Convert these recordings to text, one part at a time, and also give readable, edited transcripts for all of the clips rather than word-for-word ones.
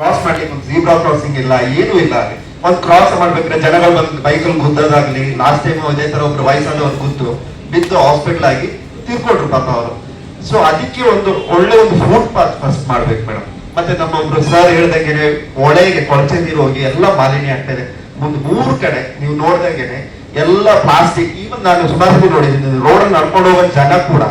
Cross ಮಾಡ್ಲಿಕ್ಕೆ ಒಂದು zebra crossing ಇಲ್ಲ, ಏನೂ ಇಲ್ಲ. ಒಂದು ಕ್ರಾಸ್ ಮಾಡ್ಬೇಕಾದ್ರೆ ಜನಗಳು ಬಂದು ಬೈಕಲ್ಲಿ ಗುದ್ದೋದಾಗ್ಲಿ, ಲಾಸ್ಟ್ ಟೈಮ್ ಇದೇ ತರ ಒಬ್ರು ವಯಸ್ಸಾದವ್ರು ಗುದ್ದು ಬಿದ್ದು ಹಾಸ್ಪಿಟಲ್ ಆಗಿ ತೀರ್ಕೊಟ್ರು ಪಾಪ ಅವರು. ಸೊ ಅದಕ್ಕೆ ಒಂದು ಒಳ್ಳೆ ಒಂದು ಫುಟ್ ಪಾತ್ ಫಸ್ಟ್ ಮಾಡ್ಬೇಕು ಮೇಡಮ್. ಮತ್ತೆ ನಮ್ಮೊಬ್ರು ಸರ್ ಹೇಳ್ದಂಗೆನೆ ಒಳಗೆ ಕೊಳಚೆ ನೀರು ಹೋಗಿ ಎಲ್ಲ ಮಾಲಿನ್ಯ ಆಗ್ತಾ ಇದೆ. ಮುಂದೆ 3 ಕಡೆ ನೀವು ನೋಡ್ದಂಗೆನೆ ಎಲ್ಲ ಪ್ಲಾಸ್ಟಿಕ್. ಈವನ್ ನಾನು ಸುಮಾರು ನೋಡಿದ್ದೀನಿ, ರೋಡಲ್ಲಿ ನಡ್ಕೊಂಡು ಹೋಗೋ ಜನ ಕೂಡ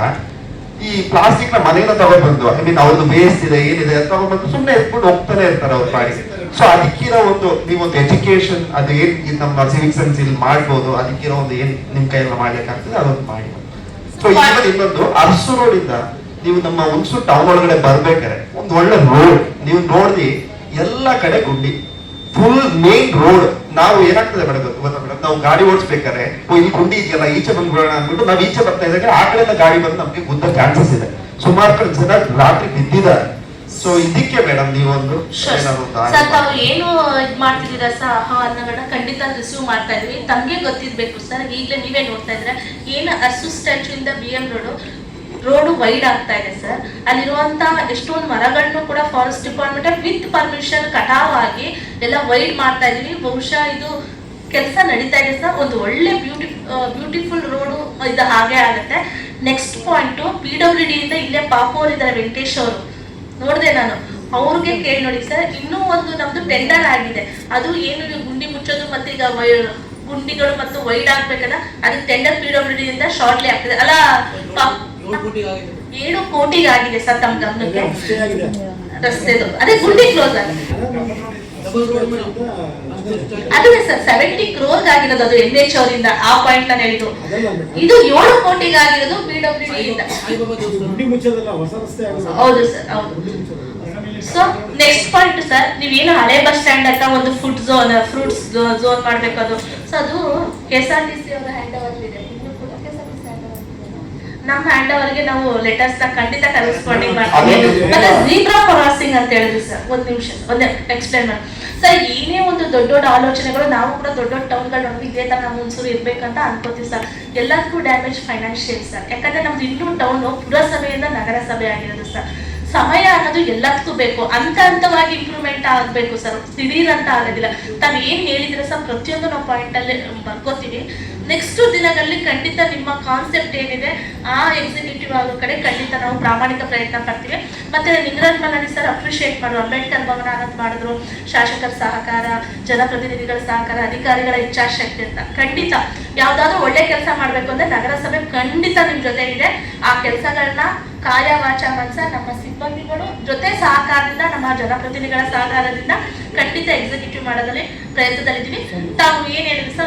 ಈ ಪ್ಲಾಸ್ಟಿಕ್ ನ ಮನೆಯಿಂದ ತಗೊಂಡ್ಬಂದು, ಐ ಮೀನ್ ಅವ್ರದ್ದು ವೇಸ್ಟ್ ಇದೆ ಏನಿದೆ ತಗೊಂಡ್ಬಂದು ಸುಮ್ಮನೆ ಎತ್ಕೊಂಡು ಹೋಗ್ತಾನೆ ಇರ್ತಾರೆ ಅವ್ರ ಪಾಡಿಗೆ. ಸೊ ಅದಕ್ಕಿರೋ ಒಂದು ನೀವೊಂದು ಎಜುಕೇಶನ್ ಅದು ಏನ್ ನಮ್ಮ ಸಿವಿಕ್ ಸೆನ್ಸ್ ಇಲ್ಲಿ ಮಾಡ್ಬೋದು, ಅದಕ್ಕಿರೋ ಒಂದು ಏನ್ ನಿಮ್ ಕೈಯೆಲ್ಲ ಮಾಡ್ಲಿಕ್ಕಾಗ್ತದೆ ಅದೊಂದು ಮಾಡಿ. ಸೊ ಈವನ್ ಇನ್ನೊಂದು ಅರಸು ರೋಡ್ ಇಂದ ನೀವು ನಮ್ಮ ಹುಣಸೂರು ಟೌನ್ ಒಳಗಡೆ ಬರ್ಬೇಕಾರೆ ಒಂದು ಒಳ್ಳೆ ರೋಡ್ ನೀವು ನೋಡ್ದಿ, ಎಲ್ಲ ಕಡೆ ಗುಂಡಿ, ಫುಲ್ ಮೇನ್ ರೋಡ್. ನಾವು ಏನಾಗ್ತದೆ ಮೇಡಮ್ ಗೊತ್ತಾ ಮೇಡಮ್, ನಾವು ಗಾಡಿ ಓಡಿಸ್ಬೇಕಾದ್ರೆ ಇಲ್ಲಿ ಗುಂಡಿ ಇದೆಯಲ್ಲ ಈಚೆ ಬಂದ್ಬಿಡೋಣ ಅಂದ್ಬಿಟ್ಟು ನಾವು ಈಚೆ ಬರ್ತಾ ಇದ್ದಾಗ ಆ ಕಡೆಯಿಂದ ಗಾಡಿ ಬಂದು ನಮ್ಗೆ ಗುದ್ದ ಚಾನ್ಸಸ್ ಇದೆ. ಸುಮಾರು ಕಡೆ ಜನ ರಾತ್ರಿ ಬಿದ್ದಿದ್ದಾರೆ. ಸೊ ಇದಕ್ಕೆ ಮೇಡಮ್ ನೀವೊಂದು ತಾವು ಏನು ಇದ್ ಮಾಡ್ತಿದ್ದೀರಾ ಸರ್, ಅನ್ನಗಳನ್ನ ಖಂಡಿತ ರಿಸೀವ್ ಮಾಡ್ತಾ ಇದ್ವಿ. ತಮ್ಗೆ ಗೊತ್ತಿರ್ಬೇಕು ಸರ್, ಈಗಲೇ ನೀವೇ ನೋಡ್ತಾ ಇದ್ರೆ ಏನು ಅರಸು ಸ್ಟ್ಯಾಚ್ಯೂ ಇಂದ BM ರೋಡು ವೈಡ್ ಆಗ್ತಾ ಇದೆ ಸರ್. ಅಲ್ಲಿರುವಂತ ಎಷ್ಟೊಂದು ಮರಗಳನ್ನು ಕೂಡ ಫಾರೆಸ್ಟ್ ಡಿಪಾರ್ಟ್ಮೆಂಟ್ ವಿತ್ ಪರ್ಮಿಷನ್ ಕಟಾವ್ ಆಗಿ ಎಲ್ಲ ವೈಡ್ ಮಾಡ್ತಾ ಇದೀವಿ. ಬಹುಶಃ ಇದು ಕೆಲಸ ನಡೀತಾ ಇದೆ ಸರ್. ಒಂದು ಒಳ್ಳೆ ಬ್ಯೂಟಿಫುಲ್ ರೋಡು ಇದು ಹಾಗೆ ಆಗುತ್ತೆ. ನೆಕ್ಸ್ಟ್ ಪಾಯಿಂಟ್ PWD ಇಂದ ಇಲ್ಲೇ ಪಾಪೋರ್ ಇದ್ದಾರೆ, ವೆಂಕಟೇಶ್ ಅವರು ನೋಡಿದೆ ನಾನು, ಅವ್ರಿಗೆ ಕೇಳಿ ನೋಡಿ ಸರ್. ಇನ್ನೂ ಒಂದು ನಮ್ದು ಟೆಂಡರ್ ಆಗಿದೆ, ಅದು ಏನು ಗುಂಡಿ ಮುಚ್ಚೋದು ಮತ್ತೆ ಈಗ ಗುಂಡಿಗಳು ಮತ್ತು ವೈಡ್ ಆಗ್ಬೇಕಲ್ಲ, ಅದು ಟೆಂಡರ್ PWD ಇಂದ ಶಾರ್ಟ್ಲಿ ಆಗ್ತದೆ ಅಲ್ಲ. 7 ಕೋಟಿಗೆ ಆಗಿದೆ ಸರ್ ತಮ್ಮ ಗಮನಕ್ಕೆ ರಸ್ತೆದು. ಅದೇ ಗುಂಡಿ ಕ್ಲೋಸ್ ಆಗಿದೆ, ಅದೇ ಸರ್ 70 crore ಆಗಿರೋದು, ಅದು NH ಅವರಿಂದ ಆ ಪಾಯಿಂಟ್ ನಾನು ಹೇಳಿದ್ದು. ಇದು 7 ಕೋಟಿಗೆ ಆಗಿರೋದು PWD ಇಂದ. ಹೌದು ಸರ್, ಹೌದು. ಸೊ ನೆಕ್ಸ್ಟ್ ಪಾಯಿಂಟ್ ಸರ್, ನೀವೇನು ಹಳೆ ಬಸ್ ಸ್ಟ್ಯಾಂಡ್ ಅಂತ ಒಂದು ಫುಡ್ ಝೋನ್, ಫ್ರೂಟ್ಸ್ ಝೋನ್ ಮಾಡ್ಬೇಕು, ಅದು ಸೊ ಅದು KSRTC ಅವರ ಹ್ಯಾಂಡ್ ಓವರ್ ಇದೆ. ನಮ್ಮ ಹ್ಯಾಂಡ್ ಓವರ್ಗೆ ನಾವು ಲೆಟರ್ಸ್ ಖಂಡಿತ ಕರೆಸ್ಪಾಂಡಿಂಗ್ ಮಾಡ್ತೀವಿ. ಮತ್ತೆ ಜೀಬ್ರಾ ಕ್ರಾಸಿಂಗ್ ಅಂತ ಹೇಳಿದ್ವಿ ಸರ್, ಒಂದ್ ನಿಮಿಷ ಒಂದೇ ಎಕ್ಸ್ಪ್ಲೇನ್ ಮಾಡಿ ಸರ್. ಏನೇ ಒಂದು ದೊಡ್ಡ ದೊಡ್ಡ ಆಲೋಚನೆಗಳು, ನಾವು ಕೂಡ ದೊಡ್ಡ ದೊಡ್ಡ ಟೌನ್ಗಳು ಇದೇ ತರ ನಮ್ಮ ಹುಣಸೂರು ಇರ್ಬೇಕಂತ ಅನ್ಕೋತೀವಿ ಸರ್. ಎಲ್ಲದಕ್ಕೂ ಡ್ಯಾಮೇಜ್ ಫೈನಾನ್ಷಿಯಲ್ ಸರ್. ಯಾಕಂದ್ರೆ ನಮ್ದು ಇನ್ನೂ ಟೌನ್ ಪುರಸಭೆಯಿಂದ ನಗರಸಭೆ ಆಗಿರೋದು ಸರ್. ಸಮಯ ಅನ್ನೋದು ಎಲ್ಲದಕ್ಕೂ ಬೇಕು, ಹಂತವಾಗಿ ಇಂಪ್ರೂವ್ಮೆಂಟ್ ಆಗ್ಬೇಕು ಸರ್, ದಿಢೀರ್ ಅಂತ ಆಗೋದಿಲ್ಲ. ತಾವು ಏನ್ ಹೇಳಿದ್ರೆ ಸರ್ ಪ್ರತಿಯೊಂದು ನಾವು ಪಾಯಿಂಟ್ ಅಲ್ಲಿ ಬರ್ಕೋತೀವಿ. ನೆಕ್ಸ್ಟ್ ದಿನಗಳಲ್ಲಿ ಖಂಡಿತ ನಿಮ್ಮ ಕಾನ್ಸೆಪ್ಟ್ ಏನಿದೆ ಆ ಎಕ್ಸಿಕ್ಯೂಟಿವ್ ಆಗೋ ಕಡೆ ಖಂಡಿತ ನಾವು ಪ್ರಾಮಾಣಿಕ ಪ್ರಯತ್ನ ಪಡ್ತೀವಿ. ಮತ್ತೆ ನಿಂಗರಾಜ್ ಮಲ್ಲಾಡಿ ಸರ್ ಅಪ್ರಿಶಿಯೇಟ್ ಮಾಡೋದು, ಅಂಬೇಡ್ಕರ್ ಭವನ ಅನ್ನೋದು ಮಾಡಿದ್ರು, ಶಾಸಕರ ಸಹಕಾರ, ಜನಪ್ರತಿನಿಧಿಗಳ ಸಹಕಾರ, ಅಧಿಕಾರಿಗಳ ಇಚ್ಛಾಶಕ್ತಿ ಅಂತ. ಖಂಡಿತ ಯಾವ್ದಾದ್ರು ಒಳ್ಳೆ ಕೆಲಸ ಮಾಡ್ಬೇಕು ಅಂದ್ರೆ ನಗರಸಭೆ ಖಂಡಿತ ನಿಮ್ ಜೊತೆ ಇದೆ. ಆ ಕೆಲಸಗಳನ್ನ ಕಾಯ ವಾಚ ಮನಸ ನಮ್ಮ ಸಿಬ್ಬಂದಿಗಳು ಜೊತೆ ಸಹಕಾರದಿಂದ, ನಮ್ಮ ಜನಪ್ರತಿನಿಧಿಗಳ ಸಹಕಾರದಿಂದ ಖಂಡಿತ ಎಕ್ಸಿಕ್ಯೂಟಿವ್ ಮಾಡೋದ್ರಲ್ಲಿ ಪ್ರಯತ್ನದಲ್ಲಿದ್ದೀವಿ. ತಾವು ಏನ್ ಹೇಳಿದ್ರು ಸರ್